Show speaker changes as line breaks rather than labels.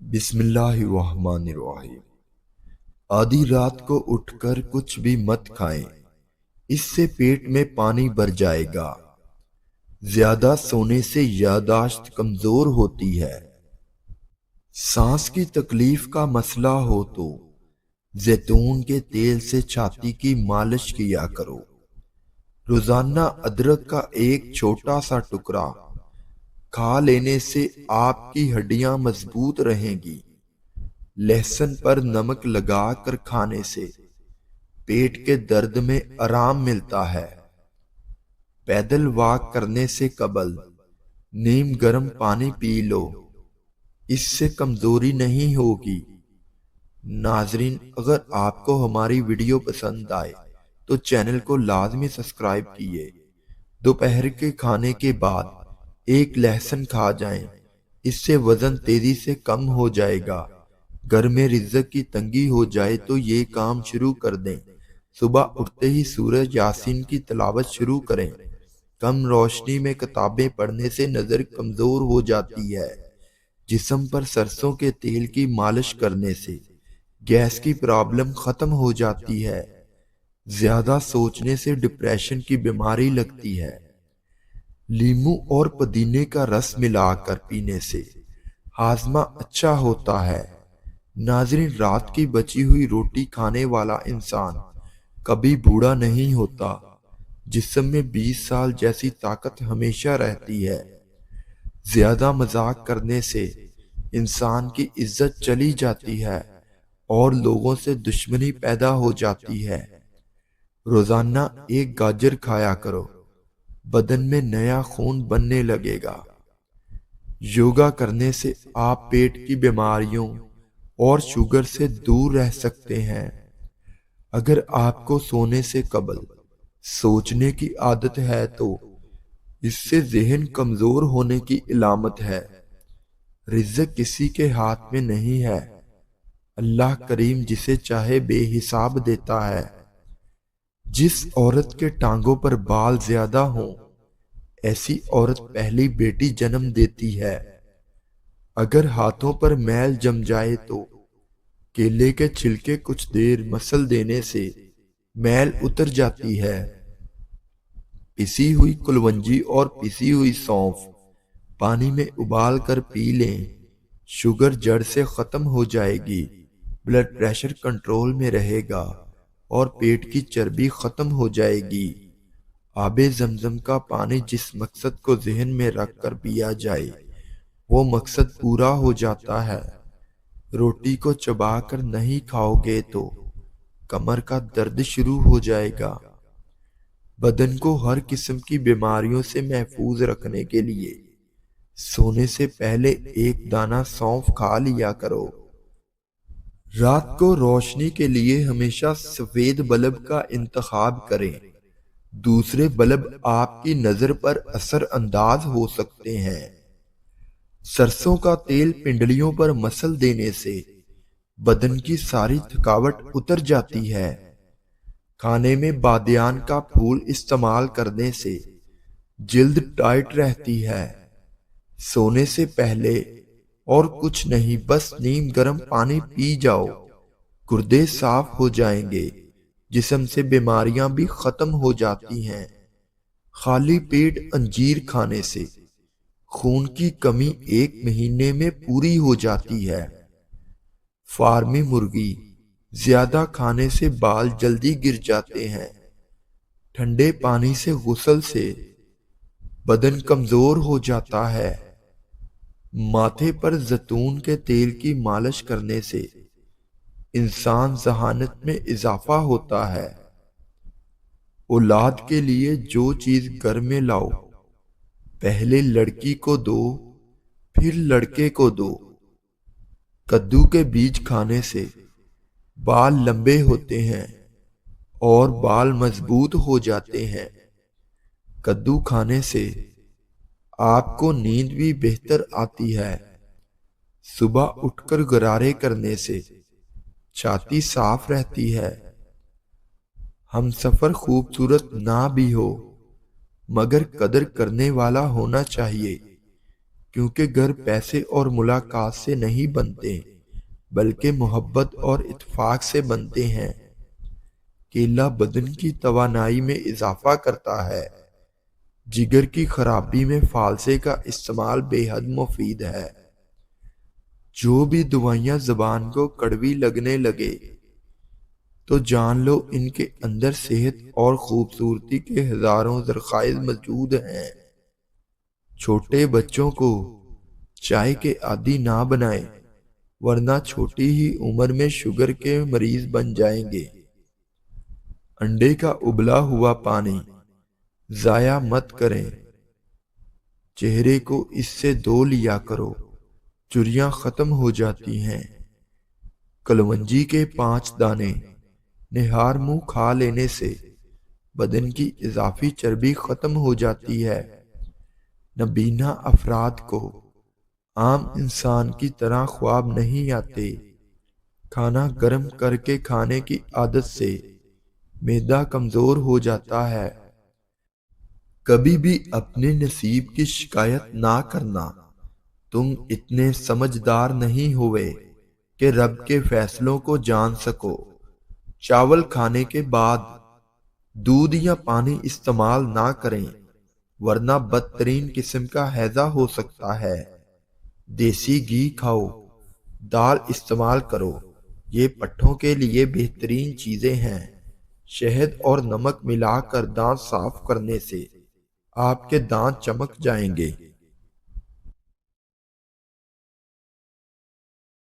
بسم اللہ الرحمن الرحیم۔ آدھی رات کو اٹھ کر کچھ بھی مت کھائیں، اس سے پیٹ میں پانی بھر جائے گا۔ زیادہ سونے سے یادداشت کمزور ہوتی ہے۔ سانس کی تکلیف کا مسئلہ ہو تو زیتون کے تیل سے چھاتی کی مالش کیا کرو۔ روزانہ ادرک کا ایک چھوٹا سا ٹکڑا کھا لینے سے آپ کی ہڈیاں مضبوط رہیں گی۔ لہسن پر نمک لگا کر کھانے سے پیٹ کے درد میں آرام ملتا ہے۔ پیدل واک کرنے سے قبل نیم گرم پانی پی لو، اس سے کمزوری نہیں ہوگی۔ ناظرین، اگر آپ کو ہماری ویڈیو پسند آئے تو چینل کو لازمی سبسکرائب کیجیے۔ دوپہر کے کھانے کے بعد ایک لہسن کھا جائیں، اس سے وزن تیزی سے کم ہو جائے گا۔ گھر میں رزق کی تنگی ہو جائے تو یہ کام شروع کر دیں۔ صبح اٹھتے ہی سورہ یاسین کی تلاوت شروع کریں۔ کم روشنی میں کتابیں پڑھنے سے نظر کمزور ہو جاتی ہے۔ جسم پر سرسوں کے تیل کی مالش کرنے سے گیس کی پرابلم ختم ہو جاتی ہے۔ زیادہ سوچنے سے ڈپریشن کی بیماری لگتی ہے۔ لیموں اور پودینے کا رس ملا کر پینے سے ہاضمہ اچھا ہوتا ہے۔ ناظرین، رات کی بچی ہوئی روٹی کھانے والا انسان کبھی بوڑھا نہیں ہوتا۔ جسم میں 20 سال جیسی طاقت ہمیشہ رہتی ہے۔ زیادہ مذاق کرنے سے انسان کی عزت چلی جاتی ہے اور لوگوں سے دشمنی پیدا ہو جاتی ہے۔ روزانہ ایک گاجر کھایا کرو، بدن میں نیا خون بننے لگے گا۔ یوگا کرنے سے آپ پیٹ کی بیماریوں اور شوگر سے دور رہ سکتے ہیں۔ اگر آپ کو سونے سے قبل سوچنے کی عادت ہے تو اس سے ذہن کمزور ہونے کی علامت ہے۔ رزق کسی کے ہاتھ میں نہیں ہے، اللہ کریم جسے چاہے بے حساب دیتا ہے۔ جس عورت کے ٹانگوں پر بال زیادہ ہوں، ایسی عورت پہلی بیٹی جنم دیتی ہے۔ اگر ہاتھوں پر میل جم جائے تو کیلے کے چھلکے کچھ دیر مسل دینے سے میل اتر جاتی ہے۔ پسی ہوئی کلونجی اور پسی ہوئی سونف پانی میں ابال کر پی لیں، شوگر جڑ سے ختم ہو جائے گی، بلڈ پریشر کنٹرول میں رہے گا اور پیٹ کی چربی ختم ہو جائے گی۔ آب زمزم کا پانی جس مقصد کو ذہن میں رکھ کر پیا جائے وہ مقصد پورا ہو جاتا ہے۔ روٹی کو چبا کر نہیں کھاؤ گے تو کمر کا درد شروع ہو جائے گا۔ بدن کو ہر قسم کی بیماریوں سے محفوظ رکھنے کے لیے سونے سے پہلے ایک دانہ سونف کھا لیا کرو۔ رات کو روشنی کے لیے ہمیشہ سفید بلب کا انتخاب کریں۔ دوسرے بلب آپ کی نظر پر اثر انداز ہو سکتے ہیں۔ سرسوں کا تیل پنڈلیوں پر مسل دینے سے بدن کی ساری تھکاوٹ اتر جاتی ہے۔ کھانے میں بادیان کا پھول استعمال کرنے سے جلد ٹائٹ رہتی ہے۔ سونے سے پہلے اور کچھ نہیں، بس نیم گرم پانی پی جاؤ، گردے صاف ہو جائیں گے، جسم سے بیماریاں بھی ختم ہو جاتی ہیں۔ خالی پیٹ انجیر کھانے سے خون کی کمی 1 مہینے میں پوری ہو جاتی ہے۔ فارمی مرغی زیادہ کھانے سے بال جلدی گر جاتے ہیں۔ ٹھنڈے پانی سے غسل سے بدن کمزور ہو جاتا ہے۔ ماتھے پر زیتون کے تیل کی مالش کرنے سے انسان ذہانت میں اضافہ ہوتا ہے۔ اولاد کے لیے جو چیز گھر میں لاؤ، پہلے لڑکی کو دو پھر لڑکے کو دو۔ کدو کے بیج کھانے سے بال لمبے ہوتے ہیں اور بال مضبوط ہو جاتے ہیں۔ کدو کھانے سے آپ کو نیند بھی بہتر آتی ہے۔ صبح اٹھ کر غرارے کرنے سے چھاتی صاف رہتی ہے۔ ہم سفر خوبصورت نہ بھی ہو مگر قدر کرنے والا ہونا چاہیے، کیونکہ گھر پیسے اور ملاقات سے نہیں بنتے بلکہ محبت اور اتفاق سے بنتے ہیں۔ کیلا بدن کی توانائی میں اضافہ کرتا ہے۔ جگر کی خرابی میں فالسے کا استعمال بے حد مفید ہے۔ جو بھی دوائیاں زبان کو کڑوی لگنے لگے تو جان لو ان کے اندر صحت اور خوبصورتی کے ہزاروں ذرائع موجود ہیں۔ چھوٹے بچوں کو چائے کے عادی نہ بنائیں، ورنہ چھوٹی ہی عمر میں شوگر کے مریض بن جائیں گے۔ انڈے کا ابلا ہوا پانی ضائع مت کریں، چہرے کو اس سے دھو لیا کرو، جھریاں ختم ہو جاتی ہیں۔ کلونجی کے 5 دانے نہار منہ کھا لینے سے بدن کی اضافی چربی ختم ہو جاتی ہے۔ نابینا افراد کو عام انسان کی طرح خواب نہیں آتے۔ کھانا گرم کر کے کھانے کی عادت سے معدہ کمزور ہو جاتا ہے۔ کبھی بھی اپنے نصیب کی شکایت نہ کرنا۔ تم اتنے سمجھدار نہیں ہوئے کہ رب کے فیصلوں کو جان سکو۔ چاول کھانے کے بعد دودھ یا پانی استعمال نہ کریں، ورنہ بدترین قسم کا ہیضہ ہو سکتا ہے۔ دیسی گھی کھاؤ، دال استعمال کرو، یہ پٹھوں کے لیے بہترین چیزیں ہیں۔ شہد اور نمک ملا کر دانت صاف کرنے سے آپ کے دانت چمک جائیں گے۔